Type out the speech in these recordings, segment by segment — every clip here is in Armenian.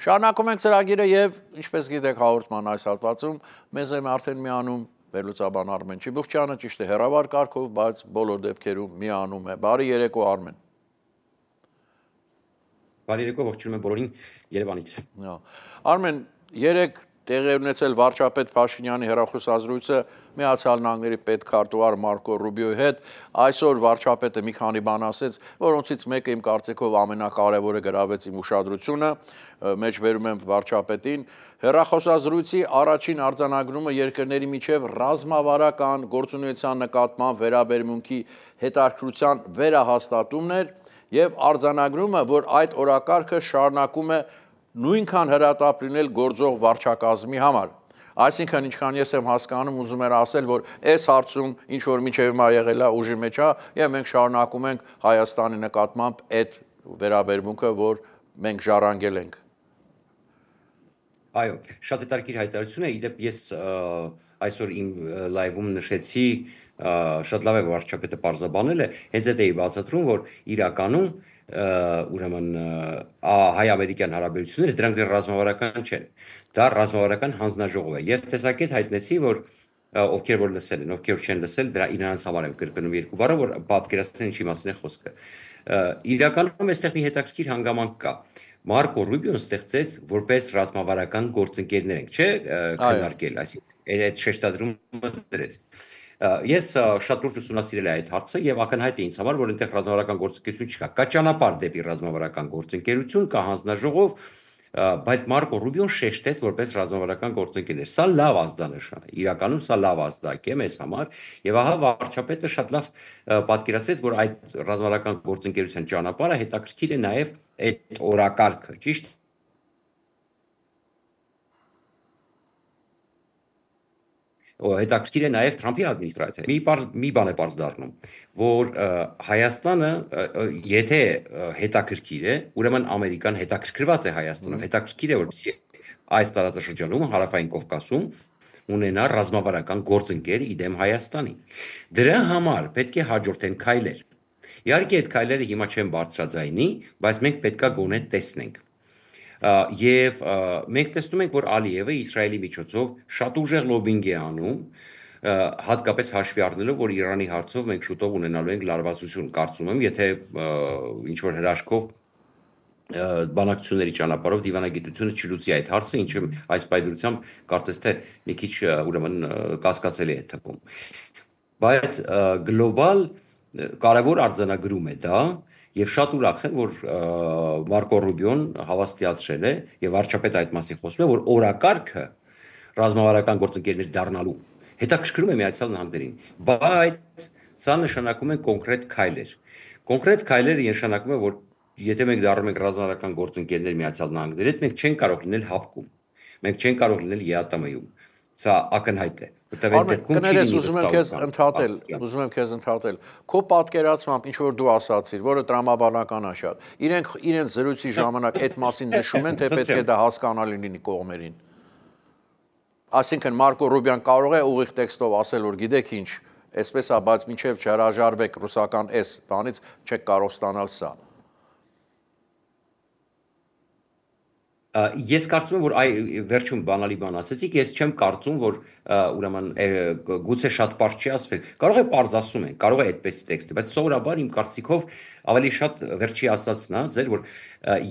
Շարունակում ենք ծրագիրը եւ ինչպես գիտեք հաղորդման այս հատվածում մեզ է արդեն միանում վերլուծաբան Արմեն Չիբուխչյանը, ճիշտ է հեռավար կարգով, բայց բոլոր դեպքերում միանում է։ Բարի երեկո Արմեն։ Բարի երեկո, ողջունում եմ բոլորին Երևանից։ Արմեն, երեք տեղի ունեցել վարչապետ Փաշինյանի հեռախոսազրույցը Միացյալ Նահանգների պետքարտուղար Մարկո Ռուբիոյի հետ, այսօր վարչապետը մի քանի բան ասեց, որոնցից մեկը իմ կարծիքով ամենակարևորը գրավեց իմ ուշադրությունը, մեջբերում եմ վարչապետին, հեռախոսազրույցի առաջին արձանագրումը երկրների միջև ռազմավարական գործունեության նկատմամբ վերաբերմունքի հետաքրքրության վերահաստատումն էր եւ արձանագրումը, որ այդ օրակարգը շարունակում է նույնքան հրատապ լինել գործող վարչակազմի համար։ Այսինքն, ինչքան ես եմ հասկանում, ուզում էր ասել, որ այս հարցում ինչ որ մինչև հիմա եղել է ուժի մեջ է, եւ մենք շարունակում ենք Հայաստանի նկատմամբ այդ վերաբերմունքը, որ մենք ժառանգել ենք։ Այո, շատ հետաքրքիր հայտարարություն է, իդեպ ես այսօր իմ լայվում նշեցի, շատ լավ է վարչապետը պարզաբանել է, հենց այդ էի բացատրում, որ իրականում ուրեմն հայ-ամերիկյան հարաբերությունները դրանք դեռ ռազմավարական չեն։ Դա ռազմավարական հանձնաժողով է։ Եվ տեսակետ հայտնեցի, որ ովքեր որ լսել են, ովքեր չեն լսել, դրա իրանց համար եմ կրկնում երկու բառը, որ պատկերացնեն ինչի մասին է խոսքը։ Իրականում այստեղ մի հետաքրքիր հանգամանք կա։ Մարկո Ռուբիոն ստեղծեց որպես ռազմավարական գործընկերներ ենք, չէ՞, քննարկել, այսինքն այդ շեշտադրումը դրեց։ Ես շատ լուրջ ուսումնասիրել եմ այդ հարցը եւ ակնհայտ է ինձ համար, որ այնտեղ ռազմավարական գործընկերություն չկա։ Կա ճանապարհ դեպի ռազմավարական գործընկերություն, կա հանձնաժողով, բայց Մարկո Ռուբիոն շեշտեց որպես ռազմավարական գործընկերներ։ Սա լավ ազդանշան է։ Իրականում սա լավ ազդակ է մեզ համար, եւ ահա վարչապետը շատ լավ պատկերացրեց, որ այդ ռազմավարական գործընկերության ճանապարհը հետաքրքիր է նաեւ այդ օրակարգը, ճիշտ։ Հետաքրքիր է նաև Թրամփի ադմինիստրացիա։ Մի բան է պարզ դառնում, որ Հայաստանը, եթե հետաքրքիր է, ուրեմն Ամերիկան հետաքրքրված է Հայաստանում, հետաքրքիր է, որպեսզի այս տարածաշրջանում հարավային Կովկասում ունենա ռազմավարական գործընկեր իդեմ Հայաստանի։ Դրա համար պետք է հաջորդեն քայլեր։ Իհարկե այդ քայլերը հիմա չեն բարձրաձայնի, բայց մենք պետքա գոնե տեսնենք։ Եվ մենք տեսնում ենք, որ Ալիևը Իսրայելի միջոցով շատ ուժեղ լոբինգ է անում, հատկապես հաշվի առնելով, որ Իրանի հարցով մենք շուտով ունենալու ենք լարվածություն, կարծում եմ, եթե ինչ որ հրաշքով բանակցությունների ճանապարհով դիվանագիտությունը չլուծի այդ հարցը, ինչը այս պայմանությամբ կարծես թե մի քիչ ուրեմն կասկածելի է թվում։ Բայց գլոբալ կարևոր արձանագրում է դա, եւ շատ ուրախ եմ, որ Մարկո Ռուբիոն հավաստիացրել է եւ վարչապետը այդ մասին խոսում է, որ օրակարգը ռազմավարական գործընկերներ դառնալու հետաքրքրում է Միացյալ Նահանգներին, բայց սա նշանակում է կոնկրետ քայլեր։ Կոնկրետ քայլերը նշանակում է, որ եթե մենք դառնում ենք ռազմավարական գործընկերներ Միացյալ Նահանգների հետ, մենք չենք կարող լինել հապկում, մենք չենք կարող լինել ԵԱՏՄ-ում։ Սա ակնհայտ է։ Կներես, ուզում եմ քեզ ընդհատել։ Քո պատկերացմամբ ինչ որ դու ասացիր, որը տրամաբանական է շատ։ Իրենք զրույցի ժամանակ այդ մասին նշում են, թե պետք է դա հասկանալի լինի կողմերին։ Այսինքն Մարկո Ռուբիոն կարող է ուղիղ տեքստով ասել, որ գիտեք ինչ, այսպես է, բայց մինչև չհրաժարվեք ռուսական այս բանից չեք կարող ստանալ սա։ Ես կարծում եմ, որ վերջում բանալի բան ասեցիք, ես չեմ կարծում, որ ուրեմն գուցե շատ պարզ չի ասվել։ Կարող է պարզ ասում են, կարող է այդպես տեքստը, բայց սովորաբար իմ կարծիքով ավելի շատ վերջի ասածն է, ձեր որ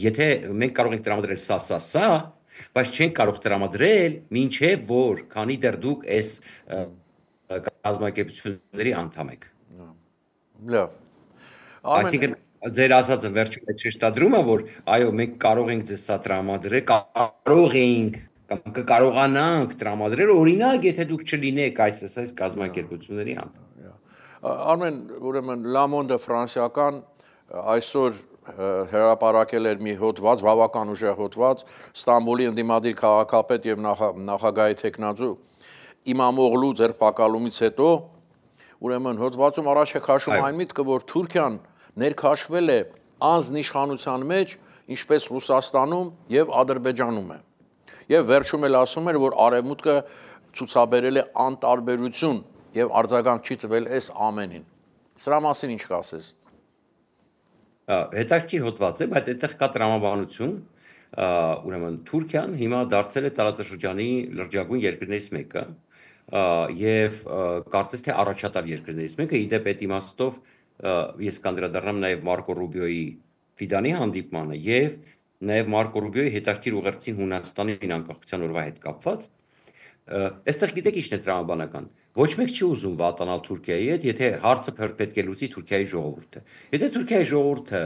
եթե մենք կարող ենք տրամադրել սա, բայց չենք կարող տրամադրել, մինչև որ քանի դեռ դուք այս կազմակերպությունների անդամ եք։ Լավ։ Այսինքն ձեր ասածը վերջում այդ շեշտադրումը, որ այո, մենք կարող ենք ձեզ սա տրամադրել, կարող ենք կամ կկարողանանք տրամադրել, օրինակ, եթե դուք չլինեք այս կազմակերպությունների անդամ։ Արմեն, ուրեմն Լա Մոնդը ֆրանսիական այսօր հրապարակել էր մի հոդված, բավական ուժեղ հոդված, Ստամբուլի ընդդիմադիր քաղաքապետ եւ նախագահի տեխնացու Իմամօղլու ձերբակալումից հետո, ուրեմն հոդվածում առաջ է քաշում այն միտքը, որ Թուրքիան ներքաշվել է անձնիշխանության մեջ, ինչպես Ռուսաստանում եւ Ադրբեջանում է։ Եվ վերջում էլ ասում էր, որ Արևմուտքը ցուցաբերել է անտարբերություն եւ արձագանք չի տվել այս ամենին։ Սրա մասին ինչ կասես։ Հետաքրքիր հոդված է, բայց այդտեղ կա տրամաբանություն, ուրեմն Թուրքիան հիմա դարձել է տարածաշրջանի լրջագույն երկրներից մեկը եւ կարծես թե առաջատար երկրներից մեկը իդեպ այդ իմաստով ես կանդրադառնամ նաեւ Մարկո Ռուբիոյի Ֆիդանի հանդիպմանը եւ նաեւ Մարկո Ռուբիոյի հետաքրքիր ուղերձին Հունաստանին անկախության օրվա հետ կապված այստեղ գիտեք ինչ է տրամաբանական ոչ մեկ չի ուզում վատանալ Թուրքիայի հետ եթե հարցը պետք է լուծի Թուրքիայի ժողովուրդը եթե Թուրքիայի ժողովուրդը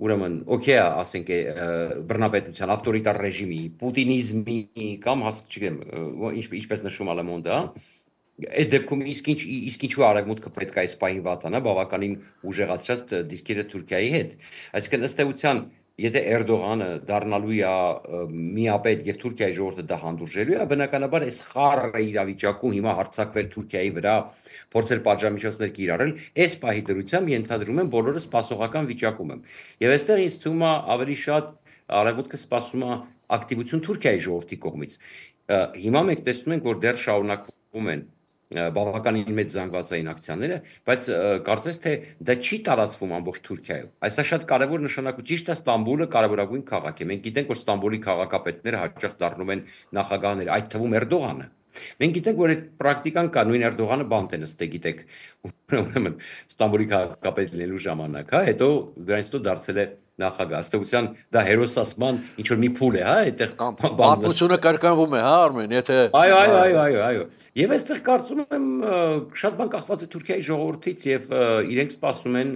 ուրեմն օքեյ ասենք բռնապետության ավտորիտար ռեժիմի պուտինիզմի կամ չգիտեմ ինչպես նշում է Լեմոնդը այդ դեպքում իսկ ինչու արևմուտքը պետք է այս պահին վատանա բավականին ուժեղացած դիրքերը Թուրքիայի հետ այսինքն ըստ էության եթե Էրդողանը դառնալու է միապետ եւ Թուրքիայի ժողովուրդը դա հանդուրժելու է բնականաբար այս խառը իրավիճակում հիմա հարձակվել Թուրքիայի վրա փորձել պատժամիջոցներ կիրառել այս պահի դրությամբ ենթադրում եմ բոլորը սպասողական վիճակում եմ եւ այստեղ ինձ թվում է ավելի շատ արևմուտքը սպասում է ակտիվություն Թուրքիայի ժողովրդի կողմից հիմա մենք տեսնում ենք որ դեռ շարունակվում են բավականին մեծ զանգվածային ակցիաները, բայց կարծես թե դա չի տարածվում ամբողջ Թուրքիայում։ Այս է շատ կարևոր նշանակություն, ճիշտ է Ստամբուլը կարևորագույն քաղաք է։ Մենք գիտենք, որ Ստամբուլի քաղաքապետները հաճախ դառնում են նախագահներ, այդ թվում Էրդողանը։ Մենք գիտենք, որ այդ պրակտիկան կա, նույն Էրդողանը բանտ է նստել, գիտեք, ուրեմն Ստամբուլի քաղաքապետ լինելու ժամանակ, հա, հետո դրանից հետո դարձել է նախագահ։ Ըստեղության դա հերոսացման ինչ որ մի փուլ է, հա, այդտեղ պատմությունը կրկնվում է, հա, Արմեն, եթե Այո։ Եվ այստեղ կարծում եմ շատ բան կախված է Թուրքիայի ժողովրդից եւ իրենք սպասում են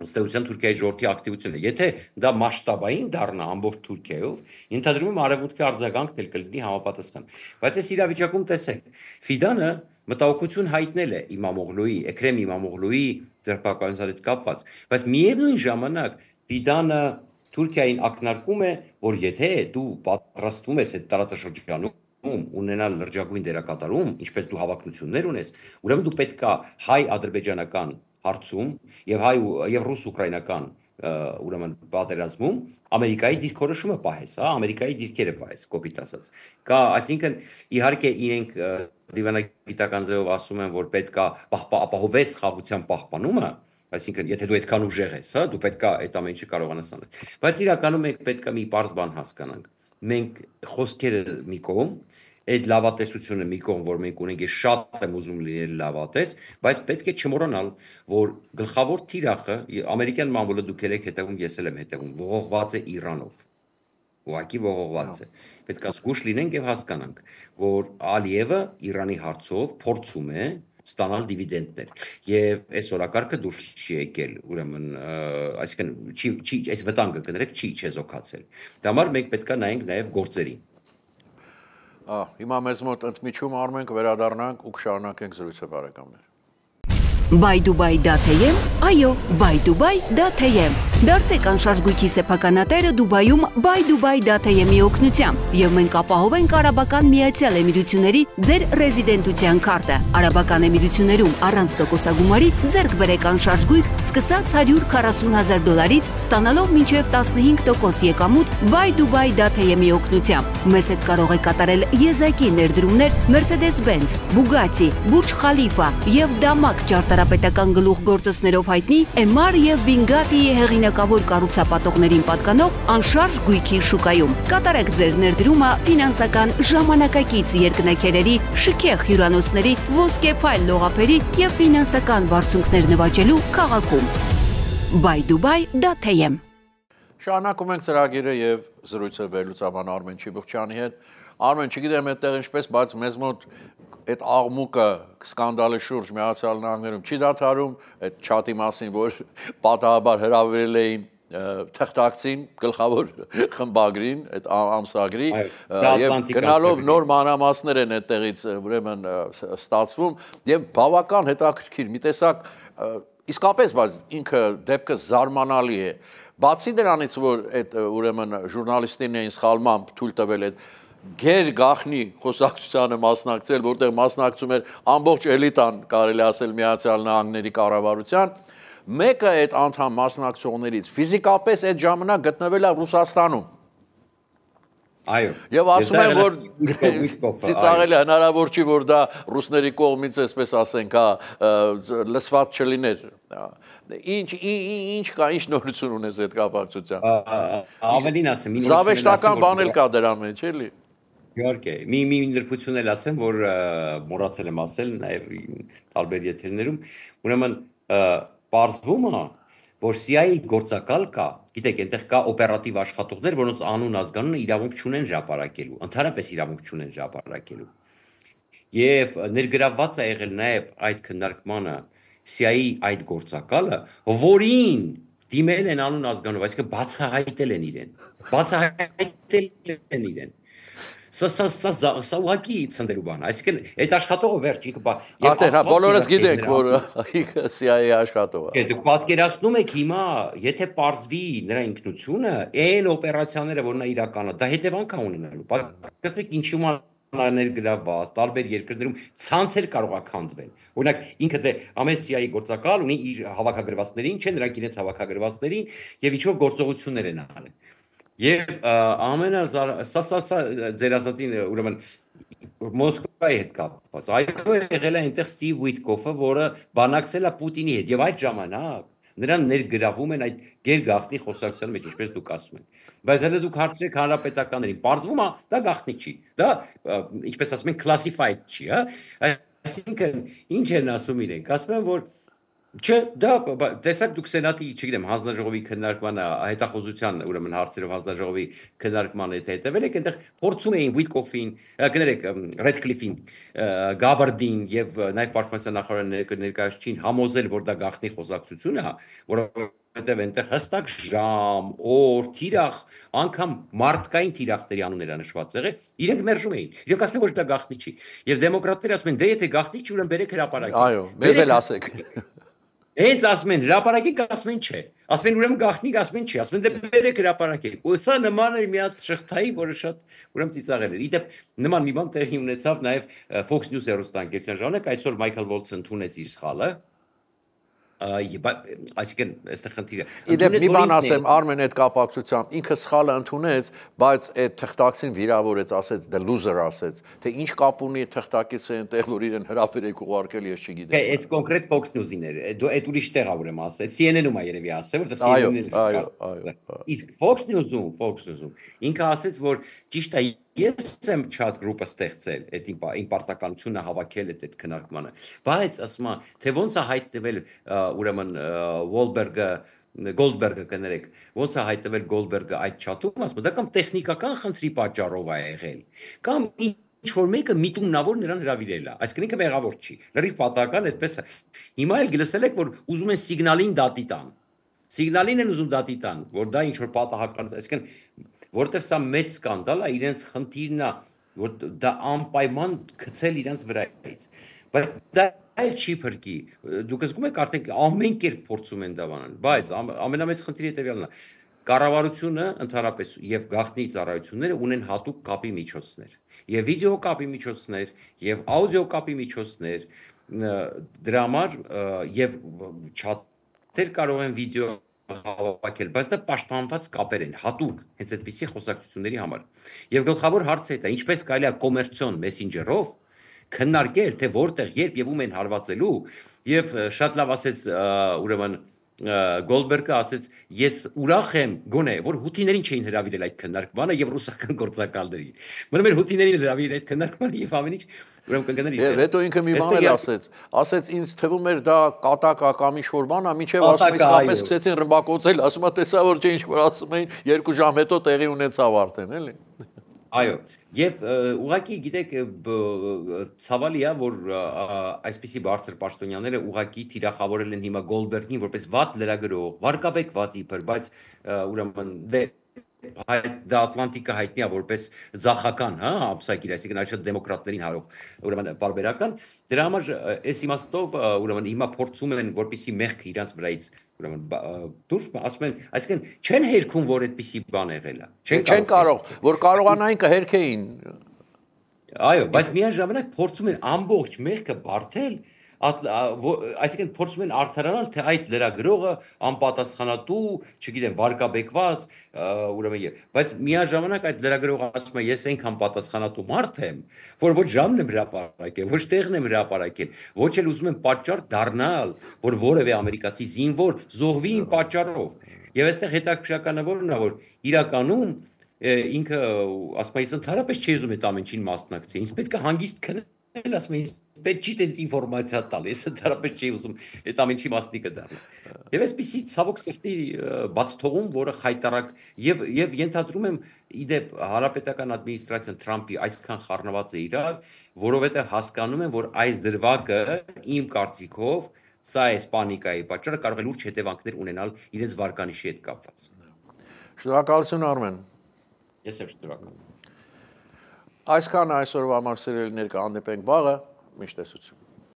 ըստեղության Թուրքիայի ժողովրդի ակտիվությունը։ Եթե դա մասշտաբային դառնա ամբողջ Թուրքիայով, ենթադրում եմ արևմուտքի արձագանքն էլ կլինի համապատասխան։ Բայց այս իրավիճակում տեսեք, Ֆիդանը մտահոգություն հայտնել է Իմամօղլուի, Էքրեմ Իմամօղլուի ձերբակալության հետ կապված, բայց միևնույն ժամանակ Ֆիդանը Թուրքիային ակնարկում է, որ եթե դու պատրաստվում ես այդ տարածաշրջանում ունենալ լրջագույն դերակատարում, ինչպես դու հավակնություններ ունես, ուրեմն դու պետք է հայ-ադրբեջանական հարցում եւ ռուս-ուկրաինական ուրեմն պատերազմում Ամերիկայի դիրքորոշումը պահես, հա, Ամերիկայի դիրքերը պահես, կոպիտ ասած։ Կա, այսինքն իհարկե իրենք դիվանագիտական ձևով ասում են, որ պետք է ապահովես խաղաղության պահպանումը, այսինքն եթե դու այդքան ուժեղ ես, հա, դու պետք է այդ ամեն ինչը կարողանաս անել։ Բայց իրականում մենք պետք է մի պարզ բան հասկանանք։ Մենք խոսքերը մի կողմ, այդ լավատեսությունը մի կողմ, որ մենք ունենք, ես շատ եմ ուզում լինել լավատես, բայց պետք է չմոռանալ, որ գլխավոր թիրախը ամերիկյան մամուլը դուք եք հետևում, ես էլ եմ հետևում, ողողված է Իրանով։ Ուղղակի ողողված է։ Պետք է զգուշ լինենք եւ հասկանանք, որ Ալիևը Իրանի հարցով փորձում է ստանալ դիվիդենդներ եւ այս օրակարգը դուրս չի եկել ուրեմն այսինքն չի այս վտանգը կներեք չի չեզոքացել դա համար մենք պետք է նայենք նաեւ գործերին հիմա մեզ մոտ ընդմիջում Արմեն կվերադառնանք ու կշարունակենք զրույցը բարեկամներ Բայդուբայ.am այո Բայդուբայ.am Դարձեք անշարժ գույքի սեփականատերը Դուբայում Բայդուբայ.am-ի օգնությամբ եւ մենք ապահովենք Արաբական Միացյալ Էմիրությունների ձեր ռեզիդենտության քարտը Արաբական Էմիրություններում առանց տոկոսագումարի ձեռք բերեք անշարժ գույք սկսած $140,000-ից ստանալով մինչեւ 15% եկամուտ Բայդուբայ.am-ի օգնությամբ մեզ հետ կարող եք կատարել եզակի ներդրումներ Mercedes-Benz, Bugatti, Burj Khalifa եւ Դամակ ճարտարապետական գլուխգործոցներով հայտնի Emar եւ Bingatti-ի հեղինակավոր կառուցապատողներին պատկանող անշարժ գույքի շուկայում։ Կատարեք ձեր ներդրումը ֆինանսական ժամանակակից երկնաքերերի, շքեղ հյուրանոցների, ոսկեփայլ լողափերի եւ ֆինանսական բարձունքներ նվաճելու քաղաքում։ Բայդուբայ.am Շարունակում ենք ծրագիրը եւ զրույցը վերլուծաբան Արմեն Չիբուխչյանի հետ։ Արմեն, չգիտեմ այդտեղ ինչպես, բայց մեզ մոտ այդ աղմուկը սկանդալի շուրջ Միացյալ Նահանգներում չի դադարում, այդ չաթի մասին, որ պատահաբար հրավիրել էին թղթակցին, գլխավոր խմբագրին, այդ ամսագրի եւ գնալով նոր մանրամասներ են այդտեղից ուրեմն ստացվում եւ բավական հետաքրքիր մի տեսակ իսկապես բայց ինքը դեպքը զարմանալի է բացի դրանից որ այդ ուրեմն ժուրնալիստին էին սխալմամբ թույլ տվել այդ գեր գախնի խոսակցությանը մասնակցել, որտեղ մասնակցում էր ամբողջ էլիտան, կարելի ասել Միացյալ Նահանգների կառավարության, մեկը այդ անդամ մասնակցողներից ֆիզիկապես այդ ժամանակ գտնվել է Ռուսաստանում։ Այո։ Եվ ասում են, որ ծիծաղելը հնարավոր չի, որ դա ռուսների կողմից, այսպես ասենք, լսված չլիներ։ Ինչ կա, ինչ նորություն ունես այդ կապակցությամբ։ Ավելին ասեմ, զավեշտական բան էլ կա դրա մեջ, էլի։ Իհարկե, մի նրբություն էլ ասեմ, որ մոռացել եմ ասել, նաև տարբեր եթերներում, ուրեմն պարզվում է, որ CIA գործակալ կա, գիտեք, այնտեղ կա օպերատիվ աշխատողներ, որոնց անուն ազգանունը իրավունք չունեն հրապարակելու, ընդհանրապես իրավունք չունեն հրապարակելու։ Եվ ներգրավված է եղել նաև այդ քննարկմանը CIA այդ գործակալը, որին դիմել են անուն ազգանունով, այսինքն բացահայտել են իրեն։ Սա ուղղակի ցնդելու բան, այսինքն այդ աշխատողը վերջ ինքը բոլորս գիտենք, որ CIA աշխատող է։ Դուք պատկերացնում եք հիմա, եթե պարզվի նրա ինքնությունը, այն օպերացիաները, որ նա իրականը, դա հետևանք է ունենալու։ Պատկերացնում եք ինչու նա ներգրավված, տարբեր երկրներում ցանցեր կարող է քանդվել։ Օրինակ ինքը դե ամեն CIA գործակալ ունի իր հավաքագրվածներին, չէ, նրանք իրենց հավաքագրվածներին եւ ինչ-որ գործողություններ են արել։ Եվ սա ձեր ասածին ուրեմն Մոսկվայի հետ կապված։ Այո, եղել է այնտեղ Ստիվ Ուիտկոֆը, որը բանակցել է Պուտինի հետ եւ այդ ժամանակ նրան ներգրավում են այդ գերգաղտնի խոսակցության մեջ, ինչպես դուք ասում եք։ Բայց հələ դուք հարցրեք հանրապետականներին, պարզվում է, դա գաղտնի չի։ Դա ինչպես ասում են, classified չի, հա։ Այսինքն ինչ են ասում իրենք, ասում են, որ չէ, դա տեսակ դուք սենատի, չգիտեմ, հանձնաժողովի քննարկման հետախուզության ուրեմն հարցերով հանձնաժողովի քննարկման հետևել եք, այնտեղ փորձում էին Ուիտկոֆին, կներեք, Ռեդկլիֆին, Գաբարդին եւ նաեւ պաշտպանության նախարարը ներկայացուցին համոզել, որ դա գաղտնի խոսակցություն է, որովհետեւ այնտեղ հստակ ժամ, օր, թիրախ, անգամ մարդկային թիրախների անունները նշված եղել, իրենք մերժում էին։ Իրենք ասում են, որ դա գաղտնի չի։ Եւ դեմոկրատները ասում են, դե եթե գաղտնի չի, ուրեմն բերեք հրապարակի։ Այո, մեզ էլ ասեք։ Հենց ասում են հրապարակի, ասում են չէ։ Ասում են ուրեմն գաղտնի, ասում են չի, ասում են դե բերեք հրապարակի։ Ու սա նման է մի հատ շղթայի, որը շատ ուրեմն ծիծաղել էր։ Իդեպ նման մի բան տեղի ունեցավ նաև Fox News հեռուստաընկերության ժամանակ, այսօր Մայքլ Վոլցը ընդունեց իր սխալը։ Այսինքն, այստեղ խնդիրը։ Իդեպ մի բան ասեմ, Արմեն այդ կապակցությամբ ինքը սխալը ընդունեց, բայց այդ թղթակցին վիրավորեց, ասեց the loser ասեց, թե ինչ կապ ունի թղթակից այնտեղ, որ իրեն հրապարակ ուղարկել, ես չգիտեմ։ Այս կոնկրետ Fox News-ին էր, այդ ուրիշ տեղ է ուրեմն ասել, CNN-ում է երևի ասել, որտեղ CNN-ին էր։ Իսկ Fox News-ում ինքը ասեց, որ ճիշտ է, ես եմ chat group-ը ստեղծել, այդ իմ պարտականությունը հավաքել այդ քննարկմանը, բայց ասում եմ, թե ոնց է հայտնվել ուրեմն Գոլդբերգը կներեք, ոնց է հայտնվել Գոլդբերգը այդ chat-ում, ասում եմ, դա կամ տեխնիկական խնդրի պատճառով է եղել, կամ ինչ-որ մեկը միտումնավոր նրան հրավիրել է, այսինքն ինքը մեղավոր չի, լրիվ պատահական այդպես է։ Հիմա էլ գլսել եք, որ ուզում են սիգնալին դատի տան, սիգնալին են ուզում դատի տան, որ դա ինչ-որ պատահական, այսինքն որտեղ սա մեծ սկանդալ է, իրենց խնդիրն է, որ դա անպայման գցել իրենց վրայից։ Բայց դա այլ չի փրկի։ Դուք զգում եք արդեն ամեն կերպ փորձում են դա բանել, բայց ամենամեծ խնդիրը հետևյալն է։ Կառավարությունը ընդհանրապես եւ գաղտնի ծառայությունները ունեն հատուկ կապի միջոցներ։ Եվ վիդեո կապի միջոցներ, եւ աուդիո կապի միջոցներ, դրա համար եւ չաթեր կարող են վիդեո հավաքել, բայց դա պաշտպանված կապեր են, հատուկ, հենց այդպիսի խոսակցությունների համար։ Եվ գլխավոր հարցը դա, ինչպես կարելի է կոմերցիոն մեսենջերով քննարկել, թե որտեղ, երբ եւ ում են հարվածելու, եւ շատ լավ ասեց ուրեմն Գոլդբերգը ասեց, ես ուրախ եմ գոնե, որ հութիներին չէին հրավիրել այդ քննարկմանը եւ ռուսական գործակալներին։ Մնում էր հութիներին հրավիրել այդ քննարկմանը եւ ամեն ինչ ուրեմն կընկներ իր։ Հետո ինքը մի բան էլ ասեց ինձ թվում էր դա կատակ կամ ինչ-որ բան է, մինչև ասում իսկապես սկսեցին ռմբակոծել, ասում է տեսա որ չէ ինչ-որ ասում էին, 2 ժամ հետո տեղի ունեցավ արդեն, էլի։ Այո, եւ ուղղակի գիտեք ցավալի է, որ այսպիսի բարձր պաշտոնյաները ուղղակի թիրախավորել են հիմա Գոլդբերգին որպես վատ լրագրող, վարկաբեկված իբր, բայց ուրեմն դա Ատլանտիկը հայտնի է որպես ձախական, հա, ամսագիր, այսինքն այլ շատ դեմոկրատներին հարող, ուրեմն բարբերական, դրա համար այս իմաստով ուրեմն հիմա փորձում են որպեսի մեղքը իրանց վրայից ուրեմն դուրս ասում են, այսինքն չեն հերքում, որ այդպիսի բան եղել է։ Չեն կարող, որ կարողանային կհերքեին։ Այո, բայց միաժամանակ փորձում են ամբողջ մեղքը բարթել այսինքն փորձում են արդարանալ, թե այդ լրագրողը անպատասխանատու, չգիտեմ, վարկաբեկված, ուրեմն, բայց միաժամանակ այդ լրագրողը ասում է, ես այնքան պատասխանատու մարդ եմ, որ ոչ ժամն եմ հրապարակել, ոչ տեղն եմ հրապարակել, ոչ էլ ուզում եմ պատճառ դառնալ, որ որևէ ամերիկացի զինվոր զոհվի իմ պատճառով։ Եվ այստեղ հետաքրքրականը որն է, որ իրականում ինքը ասում է, ես ընդհանրապես չի ուզում այդ ամենին մասնակցել, ինձ պետք է հանգիստ քնել, ասում է, ինձ պետք չի տենց ինֆորմացիա տալ, ես ընդհանրապես չի ուզում այդ ամենի մասնիկը դառնալ։ Եվ այսպեսի ցավոք սրտի բաց թողում, որը խայտարակ եւ ենթադրում եմ իդեպ հանրապետական ադմինիստրացիան Թրամփի այսքան խառնված է իրար, որովհետեւ հասկանում են, որ այս դրվագը իմ կարծիքով սա է պանիկայի պատճառը, կարող է լուրջ հետևանքներ ունենալ իրենց վարկանիշի հետ կապված։ Շնորհակալություն Արմեն։ Ես եմ շնորհակալ։ Այսքան այսօրվա համար սիրելիներ կհանդիպենք վաղը, միշտ տեսություն։